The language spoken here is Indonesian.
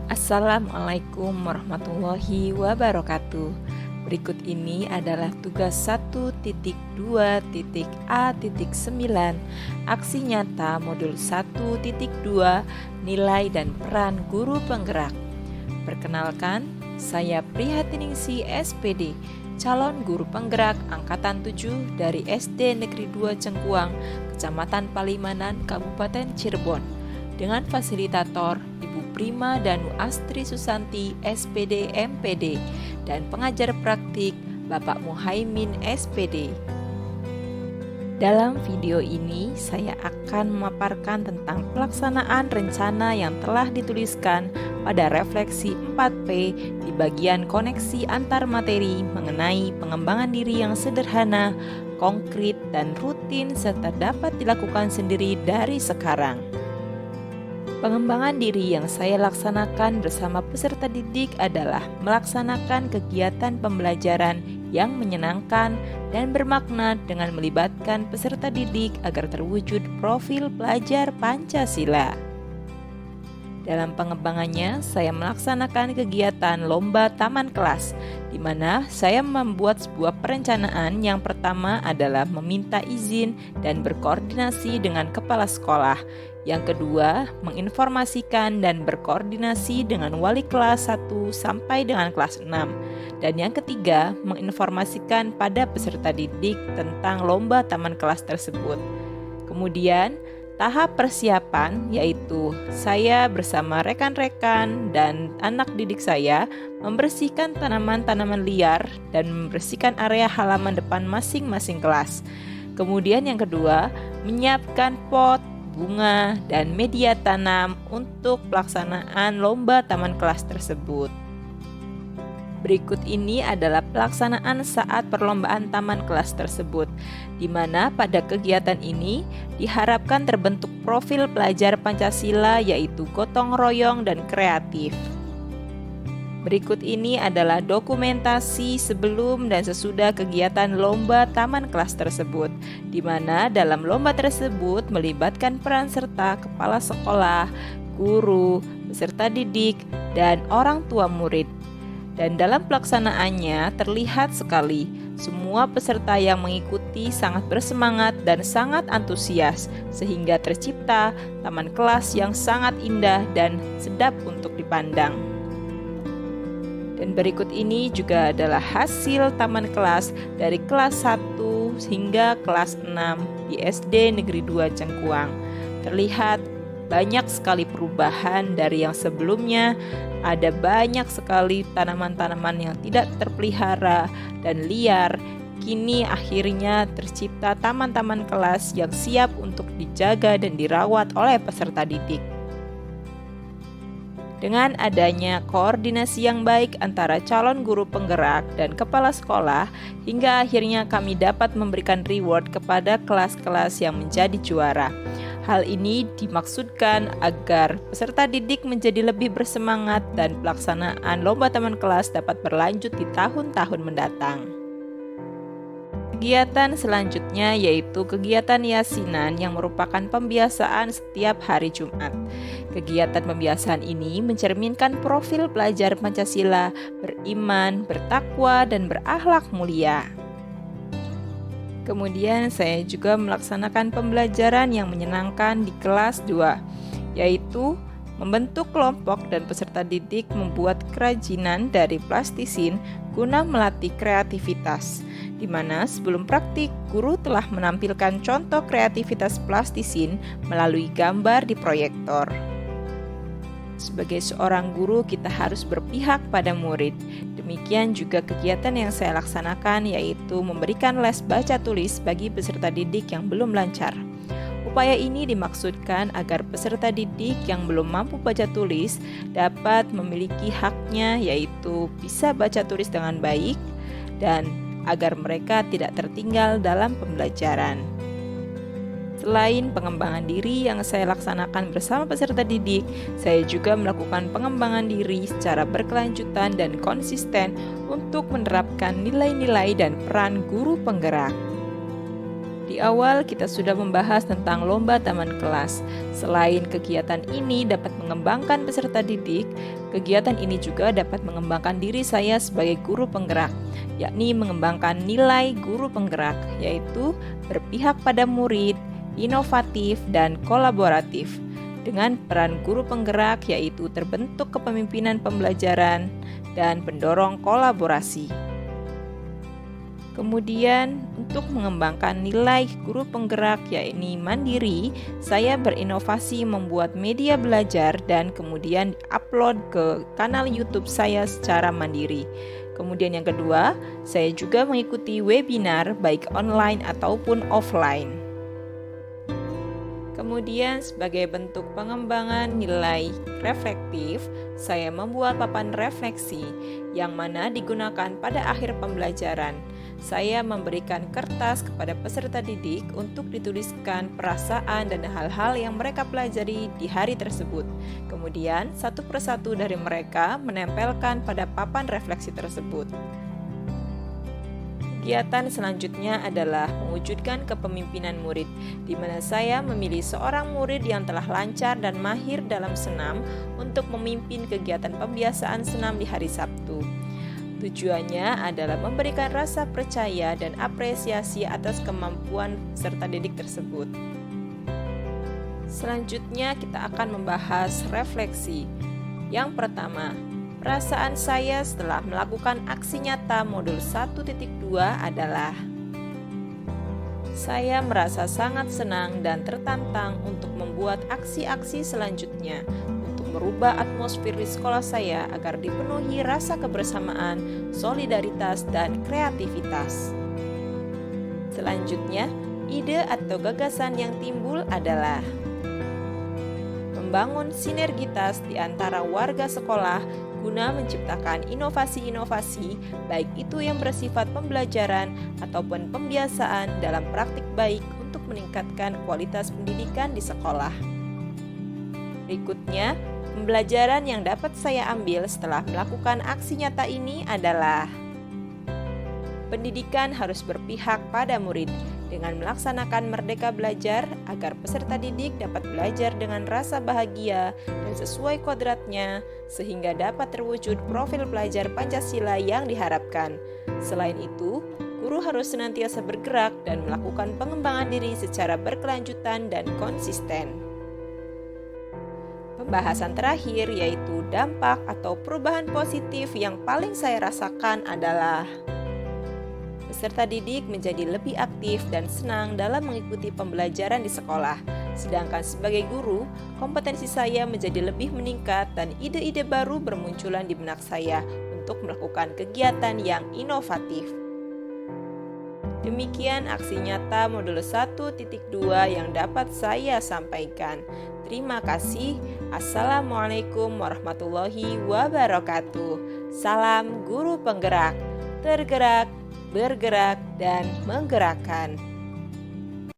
Assalamualaikum warahmatullahi wabarakatuh. Berikut ini adalah tugas 1.2.A.9 Aksi nyata modul 1.2 Nilai dan peran guru penggerak. Perkenalkan, saya Prihatiningsih SPD, calon guru penggerak angkatan 7 dari SD Negeri 2 Cengkuang, Kecamatan Palimanan, Kabupaten Cirebon, dengan fasilitator Ibu Prima Danu Astri Susanti SPD MPD dan pengajar praktik Bapak Muhaimin SPD. Dalam video ini saya akan memaparkan tentang pelaksanaan rencana yang telah dituliskan pada refleksi 4P di bagian koneksi antar materi mengenai pengembangan diri yang sederhana, konkret, dan rutin serta dapat dilakukan sendiri dari sekarang. Pengembangan diri yang saya laksanakan bersama peserta didik adalah melaksanakan kegiatan pembelajaran yang menyenangkan dan bermakna dengan melibatkan peserta didik agar terwujud profil pelajar Pancasila. Dalam pengembangannya, saya melaksanakan kegiatan lomba taman kelas, di mana saya membuat sebuah perencanaan. Yang pertama adalah meminta izin dan berkoordinasi dengan kepala sekolah. Yang kedua, menginformasikan dan berkoordinasi dengan wali kelas 1 sampai dengan kelas 6. Dan yang ketiga, menginformasikan pada peserta didik tentang lomba taman kelas tersebut. Kemudian, tahap persiapan yaitu saya bersama rekan-rekan dan anak didik saya membersihkan tanaman-tanaman liar dan membersihkan area halaman depan masing-masing kelas. Kemudian yang kedua, menyiapkan pot, bunga, dan media tanam untuk pelaksanaan lomba taman kelas tersebut. Berikut ini adalah pelaksanaan saat perlombaan taman kelas tersebut, di mana pada kegiatan ini diharapkan terbentuk profil pelajar Pancasila yaitu gotong royong dan kreatif. Berikut ini adalah dokumentasi sebelum dan sesudah kegiatan lomba taman kelas tersebut, di mana dalam lomba tersebut melibatkan peran serta kepala sekolah, guru, peserta didik, dan orang tua murid. Dan dalam pelaksanaannya terlihat sekali semua peserta yang mengikuti sangat bersemangat dan sangat antusias, sehingga tercipta taman kelas yang sangat indah dan sedap untuk dipandang. Dan berikut ini juga adalah hasil taman kelas dari kelas 1 hingga kelas 6 di SD Negeri 2 Cengkuang. Terlihat banyak sekali perubahan dari yang sebelumnya. Ada banyak sekali tanaman-tanaman yang tidak terpelihara dan liar. Kini akhirnya tercipta taman-taman kelas yang siap untuk dijaga dan dirawat oleh peserta didik. Dengan adanya koordinasi yang baik antara calon guru penggerak dan kepala sekolah, hingga akhirnya kami dapat memberikan reward kepada kelas-kelas yang menjadi juara. Hal ini dimaksudkan agar peserta didik menjadi lebih bersemangat dan pelaksanaan lomba taman kelas dapat berlanjut di tahun-tahun mendatang. Kegiatan selanjutnya yaitu kegiatan yasinan yang merupakan pembiasaan setiap hari Jumat. Kegiatan pembiasaan ini mencerminkan profil pelajar Pancasila, beriman, bertakwa, dan berakhlak mulia. Kemudian saya juga melaksanakan pembelajaran yang menyenangkan di kelas 2, yaitu membentuk kelompok dan peserta didik membuat kerajinan dari plastisin guna melatih kreativitas, di mana sebelum praktik, guru telah menampilkan contoh kreativitas plastisin melalui gambar di proyektor. Sebagai seorang guru, kita harus berpihak pada murid. Demikian juga kegiatan yang saya laksanakan, yaitu memberikan les baca tulis bagi peserta didik yang belum lancar. Upaya ini dimaksudkan agar peserta didik yang belum mampu baca tulis dapat memiliki haknya, yaitu bisa baca tulis dengan baik, dan agar mereka tidak tertinggal dalam pembelajaran. Selain pengembangan diri yang saya laksanakan bersama peserta didik, saya juga melakukan pengembangan diri secara berkelanjutan dan konsisten untuk menerapkan nilai-nilai dan peran guru penggerak. Di Di awal kita sudah membahas tentang lomba taman kelas. Selain kegiatan ini dapat mengembangkan peserta didik, kegiatan ini juga dapat mengembangkan diri saya sebagai guru penggerak, yakni mengembangkan nilai guru penggerak, yaitu berpihak pada murid, inovatif, dan kolaboratif. Dengan peran guru penggerak yaitu terbentuk kepemimpinan pembelajaran dan pendorong kolaborasi. Kemudian, untuk mengembangkan nilai guru penggerak yakni mandiri, saya berinovasi membuat media belajar dan kemudian upload ke kanal YouTube saya secara mandiri. Kemudian yang kedua, saya juga mengikuti webinar baik online ataupun offline. Kemudian sebagai bentuk pengembangan nilai reflektif, saya membuat papan refleksi yang mana digunakan pada akhir pembelajaran. Saya memberikan kertas kepada peserta didik untuk dituliskan perasaan dan hal-hal yang mereka pelajari di hari tersebut. Kemudian, satu persatu dari mereka menempelkan pada papan refleksi tersebut. Kegiatan selanjutnya adalah mewujudkan kepemimpinan murid, di mana saya memilih seorang murid yang telah lancar dan mahir dalam senam untuk memimpin kegiatan pembiasaan senam di hari Sabtu. Tujuannya adalah memberikan rasa percaya dan apresiasi atas kemampuan peserta didik tersebut. Selanjutnya kita akan membahas refleksi. Yang pertama, perasaan saya setelah melakukan aksi nyata modul 1.2 adalah saya merasa sangat senang dan tertantang untuk membuat aksi-aksi selanjutnya untuk merubah atmosfer di sekolah saya agar dipenuhi rasa kebersamaan, solidaritas, dan kreativitas. Selanjutnya, ide atau gagasan yang timbul adalah membangun sinergitas di antara warga sekolah guna menciptakan inovasi-inovasi, baik itu yang bersifat pembelajaran ataupun pembiasaan dalam praktik baik untuk meningkatkan kualitas pendidikan di sekolah. Berikutnya, pembelajaran yang dapat saya ambil setelah melakukan aksi nyata ini adalah pendidikan harus berpihak pada murid dengan melaksanakan merdeka belajar agar peserta didik dapat belajar dengan rasa bahagia dan sesuai kodratnya sehingga dapat terwujud profil pelajar Pancasila yang diharapkan. Selain itu, guru harus senantiasa bergerak dan melakukan pengembangan diri secara berkelanjutan dan konsisten. Pembahasan terakhir yaitu dampak atau perubahan positif yang paling saya rasakan adalah peserta didik menjadi lebih aktif dan senang dalam mengikuti pembelajaran di sekolah. Sedangkan sebagai guru, kompetensi saya menjadi lebih meningkat dan ide-ide baru bermunculan di benak saya untuk melakukan kegiatan yang inovatif. Demikian aksi nyata modul 1.2 yang dapat saya sampaikan. Terima kasih. Assalamualaikum warahmatullahi wabarakatuh. Salam guru penggerak, tergerak, bergerak, dan menggerakkan.